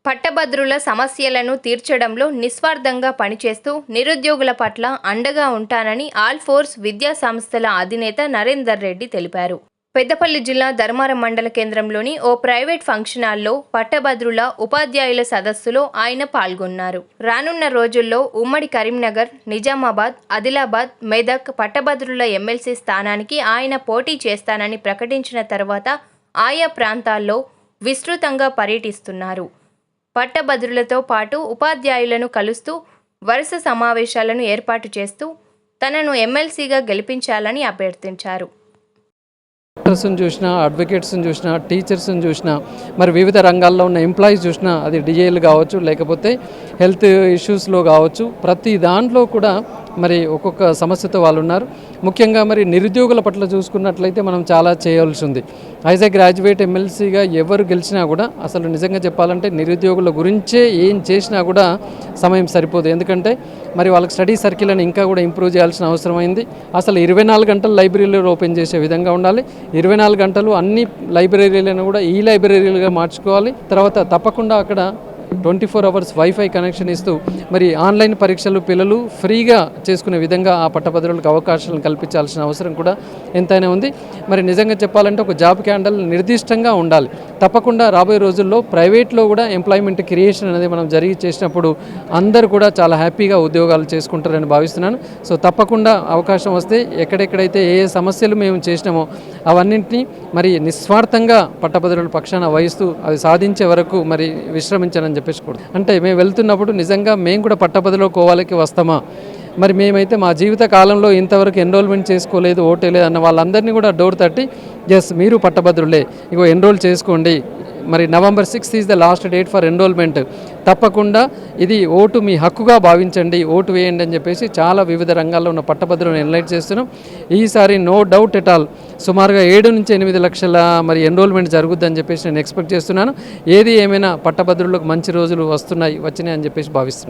పట్టభద్రుల సమస్యలను తీర్చడంలో నిస్వార్థంగా పనిచేస్తూ నిరుద్యోగుల పట్ల అండగా ఉంటానని ఆల్ ఫోర్స్ విద్యా సంస్థల అధినేత నరేందర్ రెడ్డి తెలిపారు. పెద్దపల్లి జిల్లా ధర్మారం మండల కేంద్రంలోని ఓ ప్రైవేట్ ఫంక్షన్ హాల్లో పట్టభద్రుల ఉపాధ్యాయుల సదస్సులో ఆయన పాల్గొన్నారు. రానున్న రోజుల్లో ఉమ్మడి కరీంనగర్, నిజామాబాద్, ఆదిలాబాద్, మెదక్ పట్టభద్రుల ఎమ్మెల్సీ స్థానానికి ఆయన పోటీ చేస్తానని ప్రకటించిన తర్వాత ఆయా ప్రాంతాల్లో విస్తృతంగా పర్యటిస్తున్నారు. పట్టభద్రులతో పాటు ఉపాధ్యాయులను కలుస్తూ వరుస సమావేశాలను ఏర్పాటు చేస్తూ తనను ఎమ్మెల్సీగా గెలిపించాలని అభ్యర్థించారు. డాక్టర్స్ని చూసినా, అడ్వకేట్స్ని చూసినా, టీచర్స్ని చూసినా, మరి వివిధ రంగాల్లో ఉన్న ఎంప్లాయీస్ చూసినా, అది డిఏలు కావచ్చు, లేకపోతే హెల్త్ ఇష్యూస్లో కావచ్చు, ప్రతి దాంట్లో కూడా మరి ఒక్కొక్క సమస్యతో వాళ్ళు ఉన్నారు. ముఖ్యంగా మరి నిరుద్యోగుల పట్ల చూసుకున్నట్లయితే మనం చాలా చేయవలసి ఉంది. యాజ్ ఏ గ్రాడ్యుయేట్ ఎమ్మెల్సీగా ఎవరు గెలిచినా కూడా అసలు నిజంగా చెప్పాలంటే నిరుద్యోగుల గురించే ఏం చేసినా కూడా సమయం సరిపోదు. ఎందుకంటే మరి వాళ్ళకి స్టడీ సర్కిల్ అని ఇంకా కూడా ఇంప్రూవ్ చేయాల్సిన అవసరం అయింది. అసలు 24 గంటలు లైబ్రరీలు ఓపెన్ చేసే విధంగా ఉండాలి. 24 గంటలు అన్ని లైబ్రరీలను కూడా ఈ లైబ్రరీలుగా మార్చుకోవాలి. తర్వాత తప్పకుండా అక్కడ 24 అవర్స్ వైఫై కనెక్షన్ ఇస్తూ మరి ఆన్లైన్ పరీక్షలు పిల్లలు ఫ్రీగా చేసుకునే విధంగా ఆ పట్టభద్రులకు అవకాశాలను కల్పించాల్సిన అవసరం కూడా ఎంతైనా ఉంది. మరి నిజంగా చెప్పాలంటే ఒక జాబ్ క్యాలెండర్ నిర్దిష్టంగా ఉండాలి. తప్పకుండా రాబోయే రోజుల్లో ప్రైవేట్లో కూడా ఎంప్లాయ్మెంట్ క్రియేషన్ అనేది మనం జరిగి చేసినప్పుడు అందరూ కూడా చాలా హ్యాపీగా ఉద్యోగాలు చేసుకుంటారని భావిస్తున్నాను. సో తప్పకుండా అవకాశం వస్తే ఎక్కడెక్కడైతే ఏ సమస్యలు మేము చేసినామో అవన్నింటినీ మరి నిస్వార్థంగా పట్టభద్రుల పక్షాన వహిస్తూ అది సాధించే వరకు మరి విశ్రమించానని చెప్పేసుకోండి. అంటే మేము వెళ్తున్నప్పుడు నిజంగా మేము కూడా పట్టభద్రుల కోవాలకి వస్తామా, మరి మేమైతే మా జీవిత కాలంలో ఇంతవరకు ఎన్రోల్మెంట్ చేసుకోలేదు, ఓటేలేదు అన్న వాళ్ళందరినీ కూడా డోర్ తట్టి ఎస్ మీరు పట్టభద్రులే, ఇగో ఎన్రోల్ చేసుకోండి, మరి November 6th is the last date for enrolment, తప్పకుండా ఇది ఓటు మీ హక్కుగా భావించండి, ఓటు వేయండి అని చెప్పేసి చాలా వివిధ రంగాల్లో ఉన్న పట్టభద్రులను ఎన్లైట్ చేస్తున్నాం. ఈసారి నో డౌట్ ఎట్ ఆల్ సుమారుగా 7 నుంచి 8 లక్షల మరి ఎన్రోల్మెంట్ జరుగుద్దని చెప్పేసి నేను ఎక్స్పెక్ట్ చేస్తున్నాను. ఏది ఏమైనా పట్టభద్రులకు మంచి రోజులు వచ్చినాయి అని చెప్పేసి భావిస్తున్నాను.